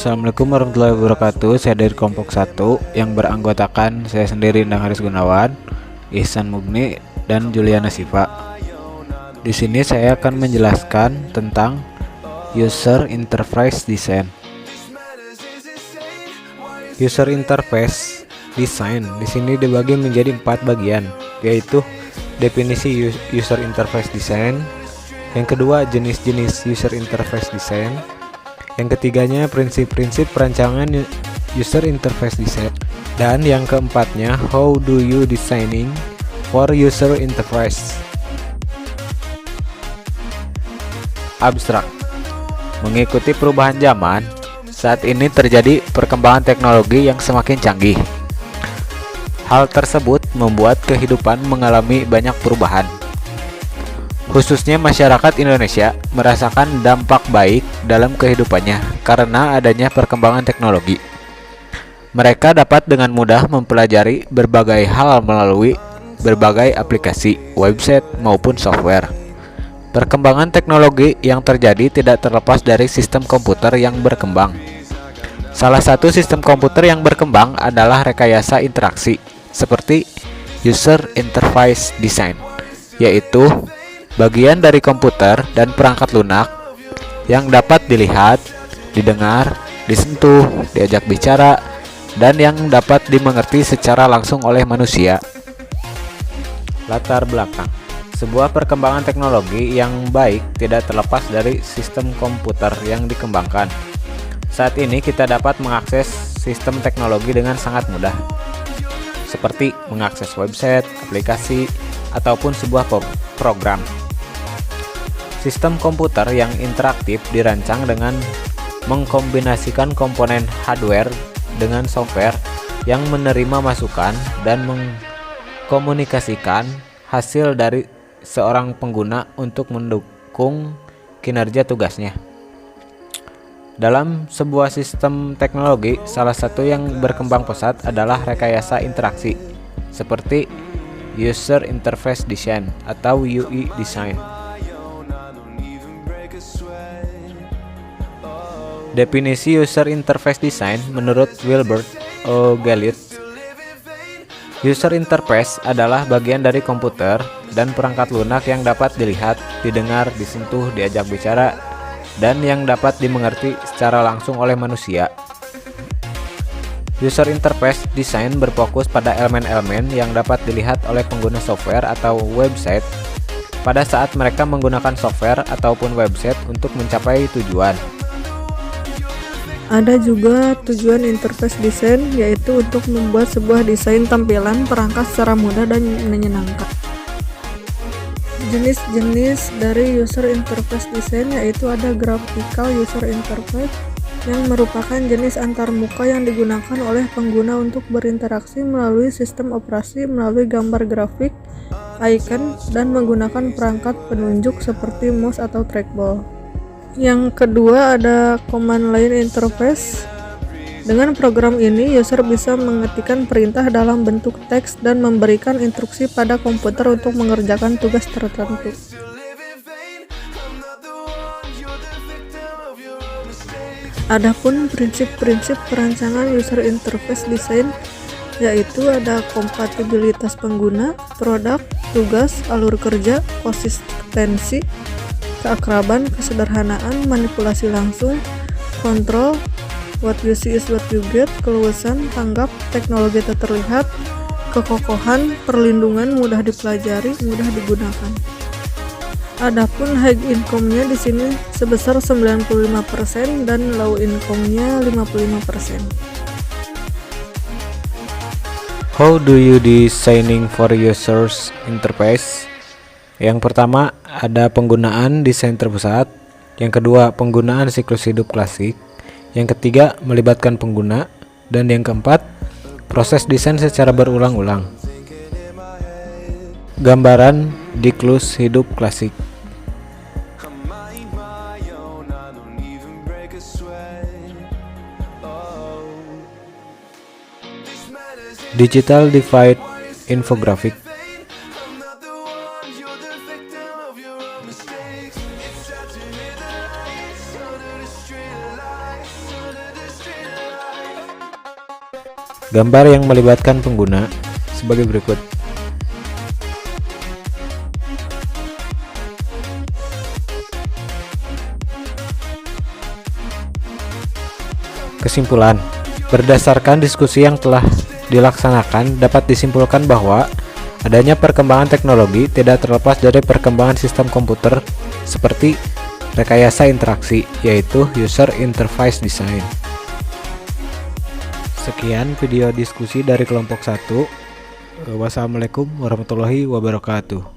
Assalamualaikum warahmatullahi wabarakatuh. Saya dari kelompok 1 yang beranggotakan saya sendiri Endang Haris Gunawan, Ihsan Mugni, dan Juliana Siva. Di sini saya akan menjelaskan tentang User Interface Design. User Interface Design di sini dibagi menjadi 4 bagian, yaitu definisi User Interface Design, yang kedua jenis-jenis User Interface Design, yang ketiganya prinsip-prinsip perancangan User Interface Design, dan yang keempatnya how do you designing for user interface. Abstrak. Mengikuti perubahan zaman, saat ini terjadi perkembangan teknologi yang semakin canggih. Hal tersebut membuat kehidupan mengalami banyak perubahan. Khususnya masyarakat Indonesia merasakan dampak baik dalam kehidupannya karena adanya perkembangan teknologi. Mereka dapat dengan mudah mempelajari berbagai hal melalui berbagai aplikasi, website, maupun software. Perkembangan teknologi yang terjadi tidak terlepas dari sistem komputer yang berkembang. Salah satu sistem komputer yang berkembang adalah rekayasa interaksi, seperti User Interface Design, yaitu bagian dari komputer dan perangkat lunak yang dapat dilihat, didengar, disentuh, diajak bicara, dan yang dapat dimengerti secara langsung oleh manusia. Latar belakang. Sebuah perkembangan teknologi yang baik tidak terlepas dari sistem komputer yang dikembangkan. Saat ini kita dapat mengakses sistem teknologi dengan sangat mudah, seperti mengakses website, aplikasi, ataupun sebuah program. Sistem komputer yang interaktif dirancang dengan mengkombinasikan komponen hardware dengan software yang menerima masukan dan mengkomunikasikan hasil dari seorang pengguna untuk mendukung kinerja tugasnya. Dalam sebuah sistem teknologi, salah satu yang berkembang pesat adalah rekayasa interaksi, seperti User Interface Design atau UI Design. Definisi User Interface Design menurut Wilbert O. Galliot, user interface adalah bagian dari komputer dan perangkat lunak yang dapat dilihat, didengar, disentuh, diajak bicara, dan yang dapat dimengerti secara langsung oleh manusia. User Interface Design berfokus pada elemen-elemen yang dapat dilihat oleh pengguna software atau website pada saat mereka menggunakan software ataupun website untuk mencapai tujuan. Ada juga tujuan interface design, yaitu untuk membuat sebuah desain tampilan perangkat secara mudah dan menyenangkan. Jenis-jenis dari user interface design yaitu ada graphical user interface yang merupakan jenis antarmuka yang digunakan oleh pengguna untuk berinteraksi melalui sistem operasi melalui gambar grafik, icon, dan menggunakan perangkat penunjuk seperti mouse atau trackball. Yang kedua ada command line interface. Dengan program ini, user bisa mengetikkan perintah dalam bentuk teks dan memberikan instruksi pada komputer untuk mengerjakan tugas tertentu. Adapun prinsip-prinsip perancangan user interface design yaitu ada kompatibilitas pengguna, produk, tugas, alur kerja, konsistensi, keakraban, kesederhanaan, manipulasi langsung, kontrol, what you see is what you get, keluasan, tanggap, teknologi tak terlihat, kekokohan, perlindungan, mudah dipelajari, mudah digunakan. Adapun high income-nya di sini sebesar 95% dan low income-nya 55%. How do you designing for users interface? Yang pertama ada penggunaan desain terpusat, yang kedua penggunaan siklus hidup klasik, yang ketiga melibatkan pengguna, dan yang keempat proses desain secara berulang-ulang. Gambaran siklus hidup klasik. Digital Divide Infographic. gambar yang melibatkan pengguna sebagai berikut. Kesimpulan, berdasarkan diskusi yang telah dilaksanakan, dapat disimpulkan bahwa adanya perkembangan teknologi tidak terlepas dari perkembangan sistem komputer seperti rekayasa interaksi, yaitu User Interface Design. Sekian video diskusi dari kelompok 1. Wassalamualaikum warahmatullahi wabarakatuh.